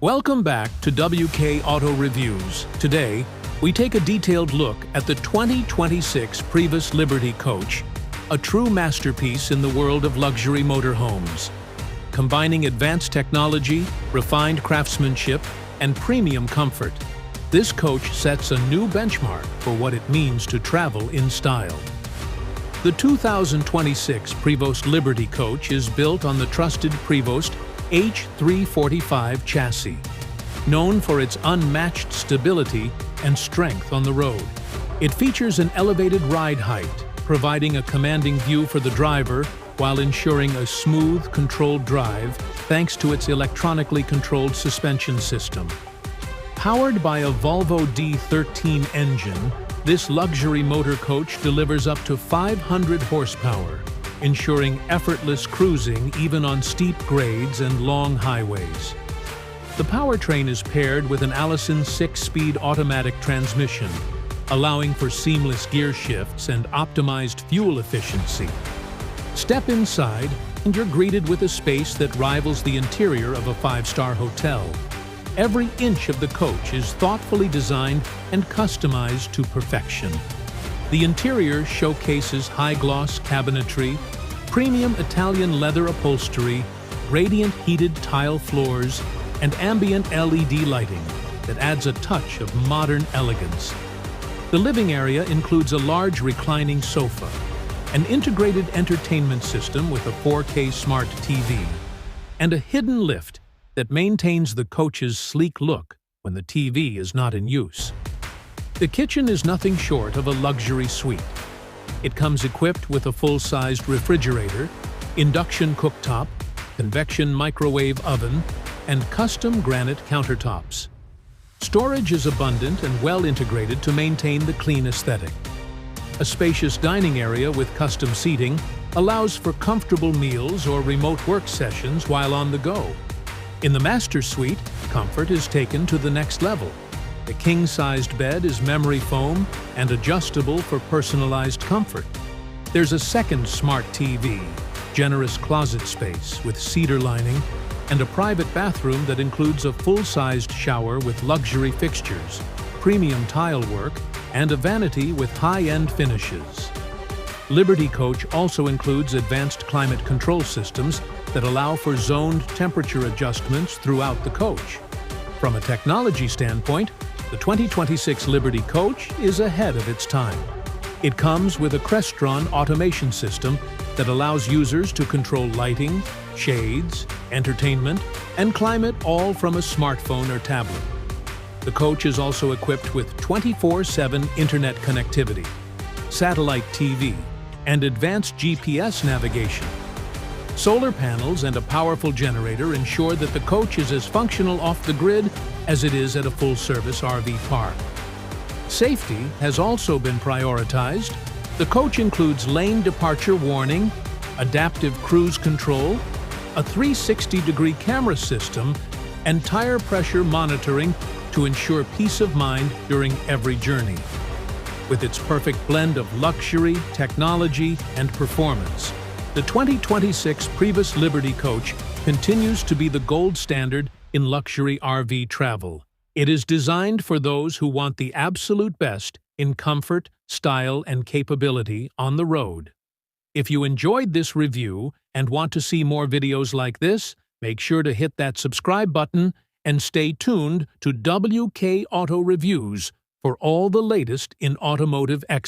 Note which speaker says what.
Speaker 1: Welcome back to WK Auto Reviews. Today, we take a detailed look at the 2026 Prevost Liberty Coach, a true masterpiece in the world of luxury motorhomes. Combining advanced technology, refined craftsmanship, and premium comfort, this coach sets a new benchmark for what it means to travel in style. The 2026 Prevost Liberty Coach is built on the trusted Prevost H345 chassis, known for its unmatched stability and strength on the road. It features an elevated ride height, providing a commanding view for the driver while ensuring a smooth, controlled drive thanks to its electronically controlled suspension system. Powered by a Volvo D13 engine, this luxury motor coach delivers up to 500 horsepower, ensuring effortless cruising even on steep grades and long highways. The powertrain is paired with an Allison 6-speed automatic transmission, allowing for seamless gear shifts and optimized fuel efficiency. Step inside, and you're greeted with a space that rivals the interior of a five-star hotel. Every inch of the coach is thoughtfully designed and customized to perfection. The interior showcases high-gloss cabinetry, premium Italian leather upholstery, radiant heated tile floors, and ambient LED lighting that adds a touch of modern elegance. The living area includes a large reclining sofa, an integrated entertainment system with a 4K smart TV, and a hidden lift that maintains the coach's sleek look when the TV is not in use. The kitchen is nothing short of a luxury suite. It comes equipped with a full-sized refrigerator, induction cooktop, convection microwave oven, and custom granite countertops. Storage is abundant and well integrated to maintain the clean aesthetic. A spacious dining area with custom seating allows for comfortable meals or remote work sessions while on the go. In the master suite, comfort is taken to the next level. The king-sized bed is memory foam and adjustable for personalized comfort. There's a second smart TV, generous closet space with cedar lining, and a private bathroom that includes a full-sized shower with luxury fixtures, premium tile work, and a vanity with high-end finishes. Liberty Coach also includes advanced climate control systems that allow for zoned temperature adjustments throughout the coach. From a technology standpoint, the 2026 Liberty Coach is ahead of its time. It comes with a Crestron automation system that allows users to control lighting, shades, entertainment, and climate all from a smartphone or tablet. The coach is also equipped with 24/7 internet connectivity, satellite TV, and advanced GPS navigation. Solar panels and a powerful generator ensure that the coach is as functional off the grid as it is at a full-service RV park. Safety has also been prioritized. The coach includes lane departure warning, adaptive cruise control, a 360-degree camera system, and tire pressure monitoring to ensure peace of mind during every journey. With its perfect blend of luxury, technology, and performance, the 2026 Prevost Liberty Coach continues to be the gold standard in luxury RV travel. It is designed for those who want the absolute best in comfort, style, and capability on the road. If you enjoyed this review and want to see more videos like this, make sure to hit that subscribe button and stay tuned to WK Auto Reviews for all the latest in automotive excellence.